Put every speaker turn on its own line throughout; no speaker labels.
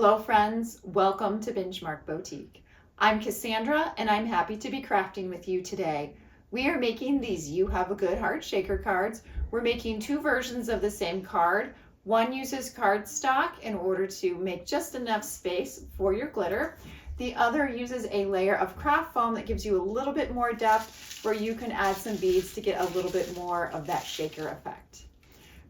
Hello friends, welcome to Benchmark Boutique. I'm Cassandra and I'm happy to be crafting with you today. We are making these You Have a Good Heart shaker cards. We're making two versions of the same card. One uses cardstock in order to make just enough space for your glitter. The other uses a layer of craft foam that gives you a little bit more depth where you can add some beads to get a little bit more of that shaker effect.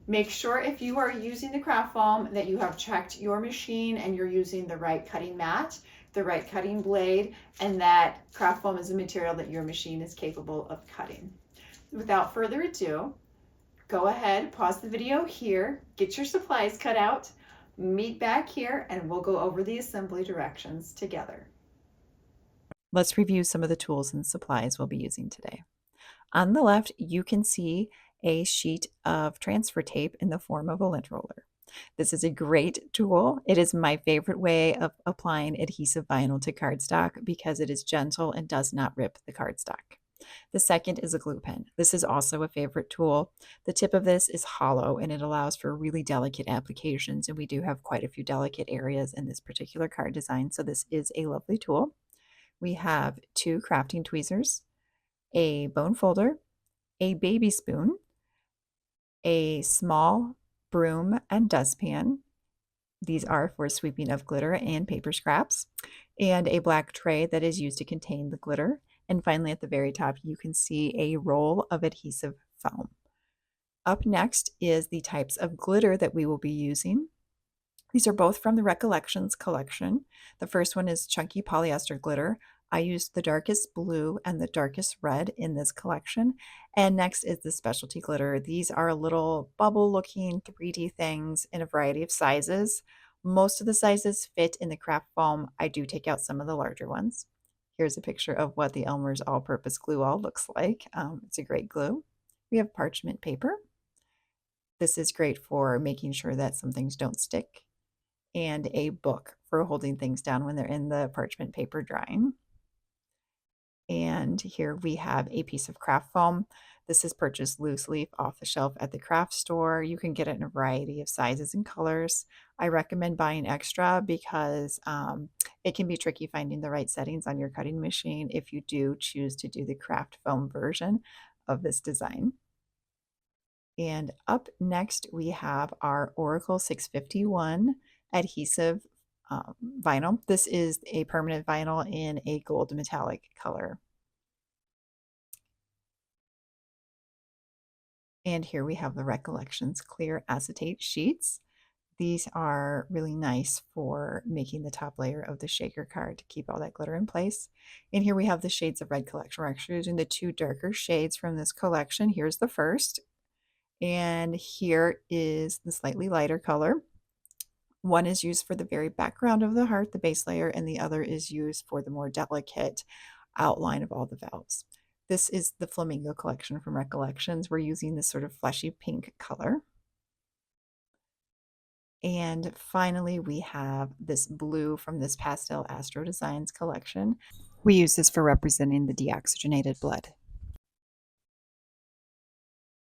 Make sure if you are using the craft foam that you have checked your machine and you're using the right cutting mat, the right cutting blade, and that craft foam is a material that your machine is capable of cutting. Without further ado, go ahead, pause the video here, get your supplies cut out, meet back here, and we'll go over the assembly directions together.
Let's review some of the tools and supplies we'll be using today. On the left, you can see a sheet of transfer tape in the form of a lint roller. This is a great tool. It is my favorite way of applying adhesive vinyl to cardstock because it is gentle and does not rip the cardstock. The second is a glue pen. This is also a favorite tool. The tip of this is hollow and it allows for really delicate applications, and we do have quite a few delicate areas in this particular card design, so this is a lovely tool. We have two crafting tweezers, a bone folder, a baby spoon, a small broom and dustpan. These are for sweeping of glitter and paper scraps, and a black tray that is used to contain the glitter. And finally, at the very top, you can see a roll of adhesive foam. Up next is the types of glitter that we will be using. These are both from the Recollections collection. The first one is chunky polyester glitter. I used the darkest blue and the darkest red in this collection. And next is the specialty glitter. These are little bubble looking 3D things in a variety of sizes. Most of the sizes fit in the craft foam. I do take out some of the larger ones. Here's a picture of what the Elmer's all-purpose glue all looks like. It's a great glue. We have parchment paper. This is great for making sure that some things don't stick, and a book for holding things down when they're in the parchment paper drying. And here we have a piece of craft foam. This is purchased loose leaf off the shelf at the craft store. You can get it in a variety of sizes and colors. I recommend buying extra because it can be tricky finding the right settings on your cutting machine if you do choose to do the craft foam version of this design. And up next, we have our Oracle 651 adhesive vinyl. This is a permanent vinyl in a gold metallic color. And here we have the Recollections clear acetate sheets. These are really nice for making the top layer of the shaker card to keep all that glitter in place. And here we have the shades of red collection. We're actually using the two darker shades from this collection. Here's the first, and here is the slightly lighter color. One is used for the very background of the heart, the base layer, and the other is used for the more delicate outline of all the valves. This is the Flamingo collection from Recollections. We're using this sort of fleshy pink color. And finally, we have this blue from this Pastel Astro Designs collection. We use this for representing the deoxygenated blood.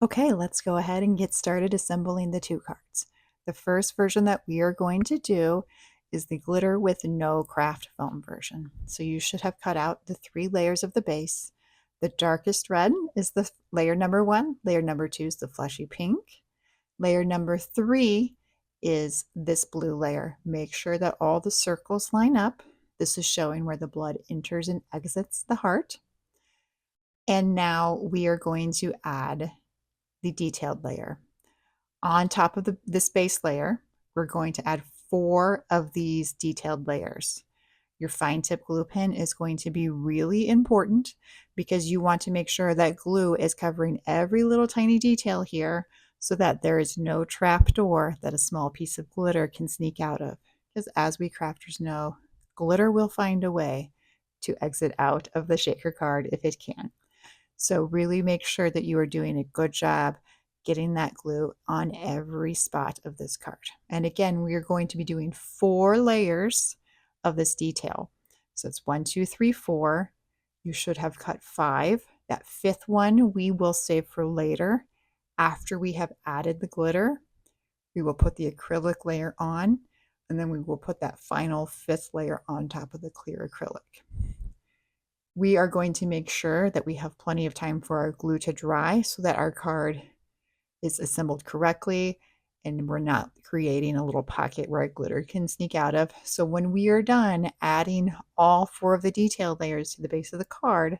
Okay, let's go ahead and get started assembling the two cards. The first version that we are going to do is the glitter with no craft foam version. So you should have cut out the 3 layers of the base. The darkest red is the layer number 1. Layer number 2 is the fleshy pink. Layer number 3 is this blue layer. Make sure that all the circles line up. This is showing where the blood enters and exits the heart. And now we are going to add the detailed layer. On top of this base layer, we're going to add 4 of these detailed layers. Your fine tip glue pen is going to be really important because you want to make sure that glue is covering every little tiny detail here so that there is no trap door that a small piece of glitter can sneak out of. Because as we crafters know, glitter will find a way to exit out of the shaker card if it can. So really make sure that you are doing a good job getting that glue on every spot of this card. And again, we are going to be doing 4 layers of this detail. So it's 1, 2, 3, 4. You should have cut 5. That 5th one we will save for later. After we have added the glitter, we will put the acrylic layer on. and then we will put that final 5th layer on top of the clear acrylic. We are going to make sure that we have plenty of time for our glue to dry so that our card is assembled correctly and we're not creating a little pocket where our glitter can sneak out of. So when we are done adding all 4 of the detail layers to the base of the card,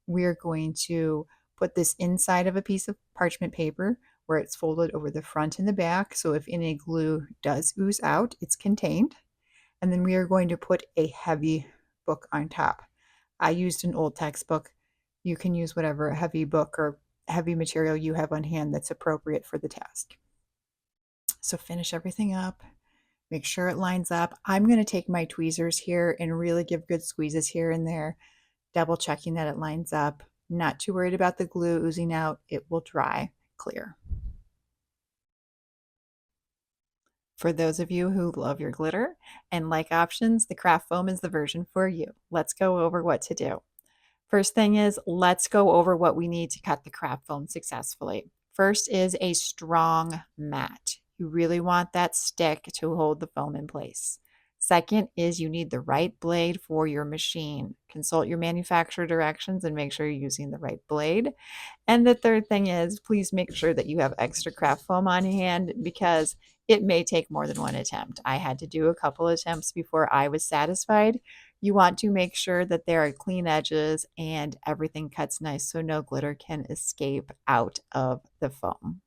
we're going to put this inside of a piece of parchment paper where it's folded over the front and the back. So if any glue does ooze out, it's contained. And then we are going to put a heavy book on top. I used an old textbook. You can use whatever heavy book or heavy material you have on hand that's appropriate for the task. So finish everything up. Make sure it lines up. I'm going to take my tweezers here and really give good squeezes here and there, double checking that it lines up. Not too worried about the glue oozing out. It will dry clear. For those of you who love your glitter and like options, the craft foam is the version for you. Let's go over what to do. First thing is, let's go over what we need to cut the craft foam successfully. First is a strong mat. You really want that stick to hold the foam in place. Second is you need the right blade for your machine. Consult your manufacturer directions and make sure you're using the right blade. And the third thing is, please make sure that you have extra craft foam on hand because it may take more than one attempt. I had to do a couple attempts before I was satisfied. You want to make sure that there are clean edges and everything cuts nice so no glitter can escape out of the foam.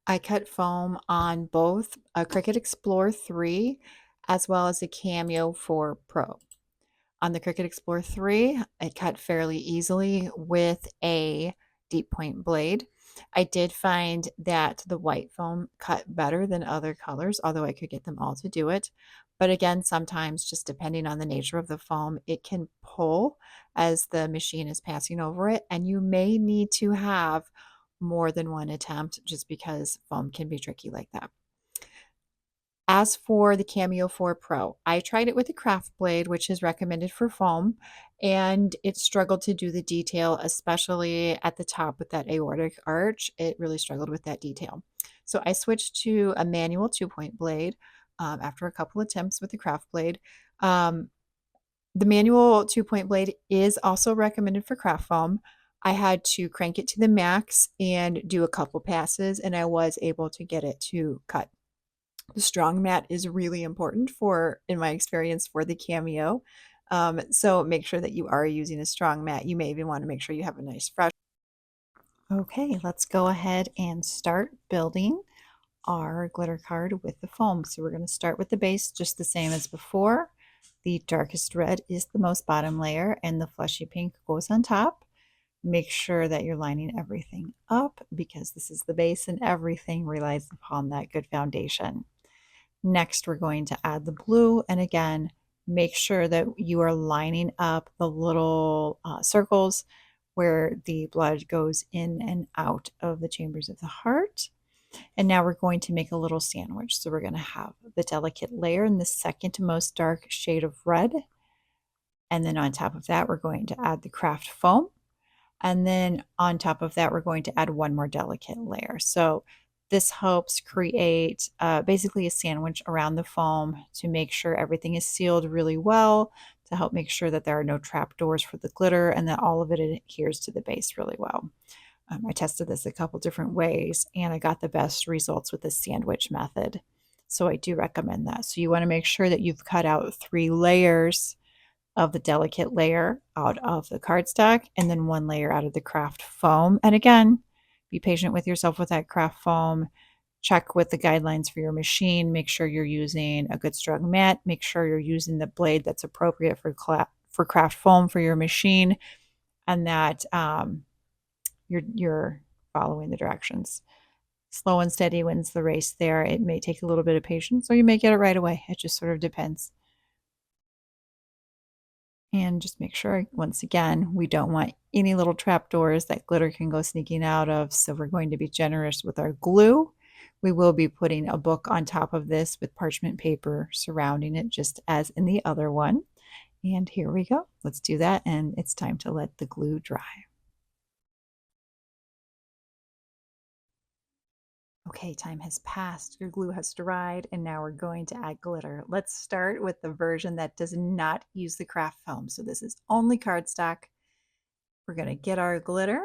I cut foam on both a Cricut Explore 3 as well as a Cameo 4 Pro. On the Cricut Explore 3, it cut fairly easily with a deep point blade. I did find that the white foam cut better than other colors, although I could get them all to do it. But again, sometimes just depending on the nature of the foam, it can pull as the machine is passing over it, and you may need to have more than one attempt just because foam can be tricky like that. As for the Cameo 4 Pro, I tried it with a craft blade, which is recommended for foam, and it struggled to do the detail, especially at the top with that aortic arch. It really struggled with that detail. So I switched to a manual 2-point blade after a couple attempts with the craft blade. The manual 2-point blade is also recommended for craft foam. I had to crank it to the max and do a couple passes, and I was able to get it to cut. The strong mat is really important for, in my experience, for the Cameo. So make sure that you are using a strong mat. You may even want to make sure you have a nice fresh. Okay, let's go ahead and start building our glitter card with the foam. So we're going to start with the base just the same as before. The darkest red is the most bottom layer and the fleshy pink goes on top. Make sure that you're lining everything up because this is the base and everything relies upon that good foundation. Next, we're going to add the blue, and again, make sure that you are lining up the little circles where the blood goes in and out of the chambers of the heart. And now we're going to make a little sandwich. So we're going to have the delicate layer in the second most dark shade of red. And then on top of that, we're going to add the craft foam. And then on top of that, we're going to add one more delicate layer. So this helps create basically a sandwich around the foam to make sure everything is sealed really well, to help make sure that there are no trap doors for the glitter and that all of it adheres to the base really well. I tested this a couple different ways and I got the best results with the sandwich method. So I do recommend that. So you want to make sure that you've cut out 3 layers of the delicate layer out of the cardstock and then 1 layer out of the craft foam. And again, be patient with yourself with that craft foam. Check with the guidelines for your machine. Make sure you're using a good strong mat. Make sure you're using the blade that's appropriate for craft foam for your machine and that you're following the directions. Slow and steady wins the race there. It may take a little bit of patience or you may get it right away. It just sort of depends. And just make sure, once again, we don't want any little trapdoors that glitter can go sneaking out of. So we're going to be generous with our glue. We will be putting a book on top of this with parchment paper surrounding it, just as in the other one. And here we go. Let's do that. And it's time to let the glue dry. Okay, time has passed, your glue has dried, and now we're going to add glitter. Let's start with the version that does not use the craft foam. So this is only cardstock. We're going to get our glitter.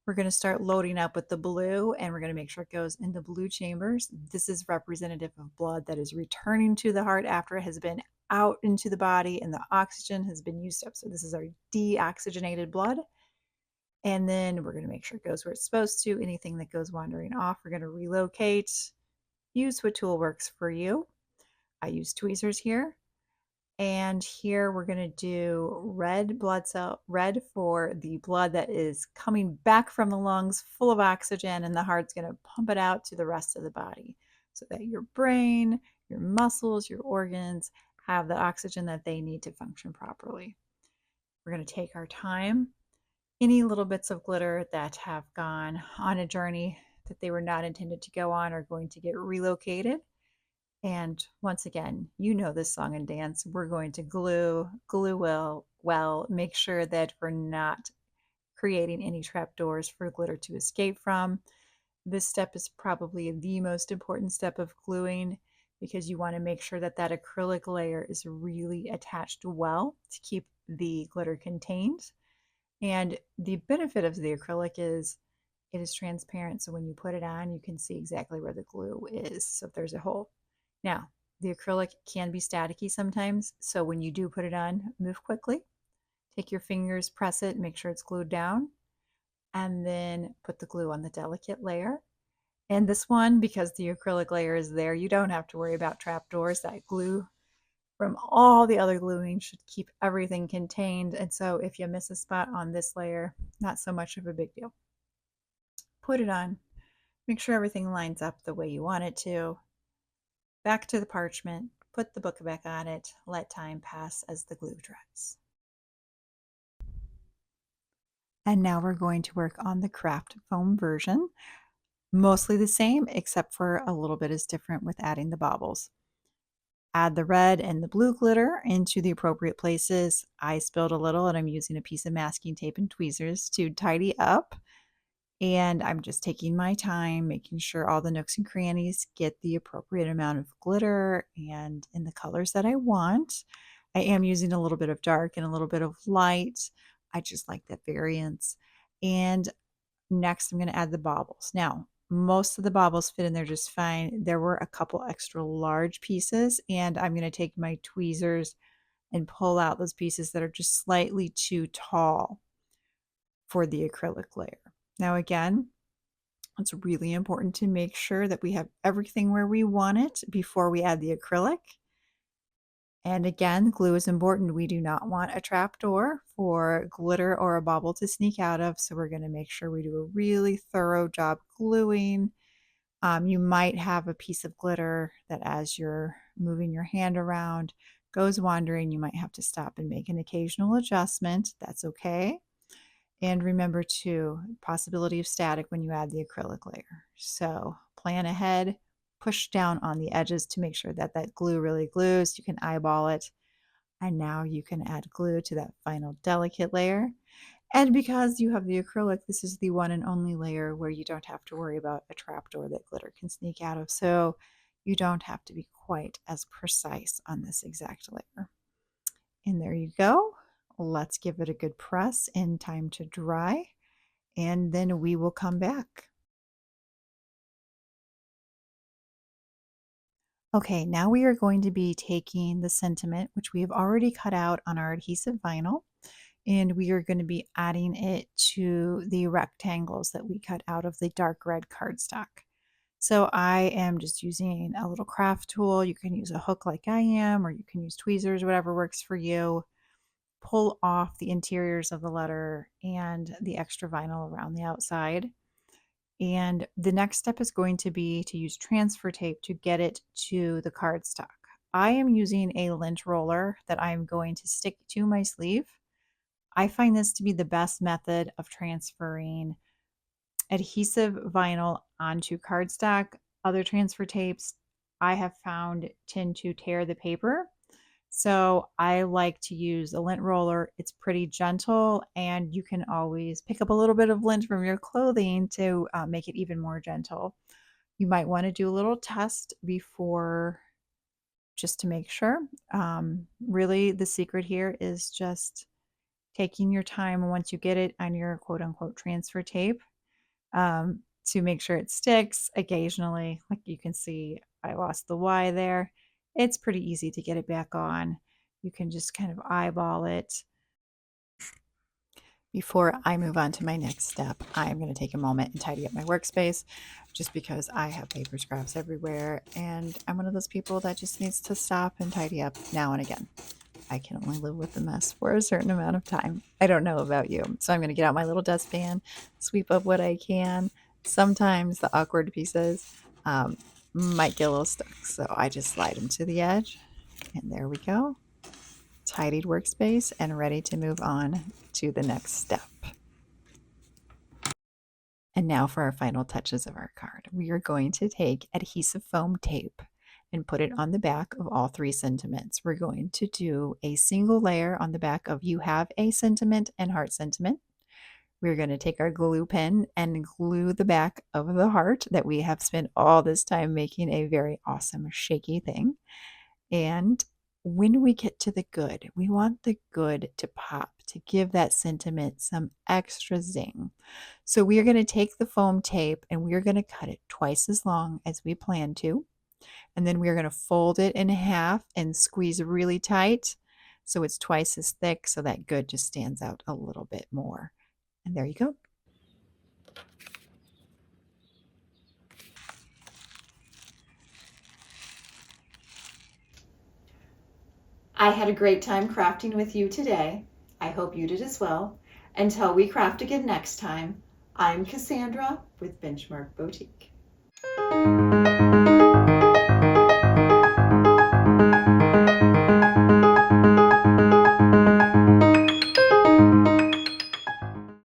We're going to start loading up with the blue, and we're going to make sure it goes in the blue chambers. This is representative of blood that is returning to the heart after it has been out into the body and the oxygen has been used up. So this is our deoxygenated blood. And then we're going to make sure it goes where it's supposed to. Anything that goes wandering off, we're going to relocate. Use what tool works for you. I use tweezers here. And here we're going to do red blood cell, red for the blood that is coming back from the lungs full of oxygen, and the heart's going to pump it out to the rest of the body so that your brain, your muscles, your organs have the oxygen that they need to function properly. We're going to take our time. Any little bits of glitter that have gone on a journey that they were not intended to go on are going to get relocated. And once again, you know this song and dance. We're going to glue well, make sure that we're not creating any trapdoors for glitter to escape from. This step is probably the most important step of gluing because you want to make sure that that acrylic layer is really attached well to keep the glitter contained. And the benefit of the acrylic is it is transparent. So when you put it on, you can see exactly where the glue is. So if there's a hole. Now, the acrylic can be staticky sometimes. So when you do put it on, move quickly. Take your fingers, press it, make sure it's glued down. And then put the glue on the delicate layer. And this one, because the acrylic layer is there, you don't have to worry about trapdoors. That glue from all the other gluing should keep everything contained. And so if you miss a spot on this layer, not so much of a big deal. Put it on, make sure everything lines up the way you want it to. Back to the parchment, put the book back on it, let time pass as the glue dries. And now we're going to work on the craft foam version. Mostly the same, except for a little bit is different with adding the baubles. Add the red and the blue glitter into the appropriate places. I spilled a little and I'm using a piece of masking tape and tweezers to tidy up. And I'm just taking my time, making sure all the nooks and crannies get the appropriate amount of glitter and in the colors that I want. I am using a little bit of dark and a little bit of light. I just like that variance. And next I'm going to add the baubles. Now, most of the baubles fit in there just fine. There were a couple extra large pieces, and I'm going to take my tweezers and pull out those pieces that are just slightly too tall for the acrylic layer. Now, again, it's really important to make sure that we have everything where we want it before we add the acrylic. And again, glue is important. We do not want a trap door for glitter or a bauble to sneak out of. So we're going to make sure we do a really thorough job gluing. You might have a piece of glitter that as you're moving your hand around goes wandering. You might have to stop and make an occasional adjustment. That's okay. And remember too, possibility of static when you add the acrylic layer. So plan ahead. Push down on the edges to make sure that that glue really glues. You can eyeball it. And now you can add glue to that final delicate layer. And because you have the acrylic, this is the one and only layer where you don't have to worry about a trapdoor that glitter can sneak out of. So you don't have to be quite as precise on this exact layer. And there you go. Let's give it a good press and time to dry. And then we will come back. Okay, now we are going to be taking the sentiment, which we have already cut out on our adhesive vinyl, and we are going to be adding it to the rectangles that we cut out of the dark red cardstock. So I am just using a little craft tool. You can use a hook like I am, or you can use tweezers, whatever works for you. Pull off the interiors of the letter and the extra vinyl around the outside. And the next step is going to be to use transfer tape to get it to the cardstock. I am using a lint roller that I'm going to stick to my sleeve. I find this to be the best method of transferring adhesive vinyl onto cardstock. Other transfer tapes I have found tend to tear the paper. So I like to use a lint roller. It's pretty gentle, and you can always pick up a little bit of lint from your clothing to make it even more gentle. You might want to do a little test before, just to make sure. Really, the secret here is just taking your time once you get it on your quote unquote transfer tape, to make sure it sticks. Occasionally, like you can see, I lost the Y there. It's pretty easy to get it back on. You can just kind of eyeball it. Before I move on to my next step, I'm going to take a moment and tidy up my workspace, just because I have paper scraps everywhere and I'm one of those people that just needs to stop and tidy up now and again. I can only live with the mess for a certain amount of time. I don't know about you. So I'm going to get out my little dustpan, sweep up what I can. Sometimes the awkward pieces might get a little stuck. So I just slide them to the edge. And there we go. Tidied workspace and ready to move on to the next step. And now for our final touches of our card. We are going to take adhesive foam tape and put it on the back of all 3 sentiments. We're going to do a single layer on the back of "You Have a Sentiment" and "Heart Sentiment." We're going to take our glue pen and glue the back of the heart that we have spent all this time making a very awesome shaky thing. And when we get to the good, we want the good to pop, to give that sentiment some extra zing. So we are going to take the foam tape and we are going to cut it twice as long as we plan to. And then we're going to fold it in half and squeeze really tight so it's twice as thick, so that good just stands out a little bit more. And there you go.
I had a great time crafting with you today. I hope you did as well. Until we craft again next time, I'm Cassandra with Benchmark Boutique.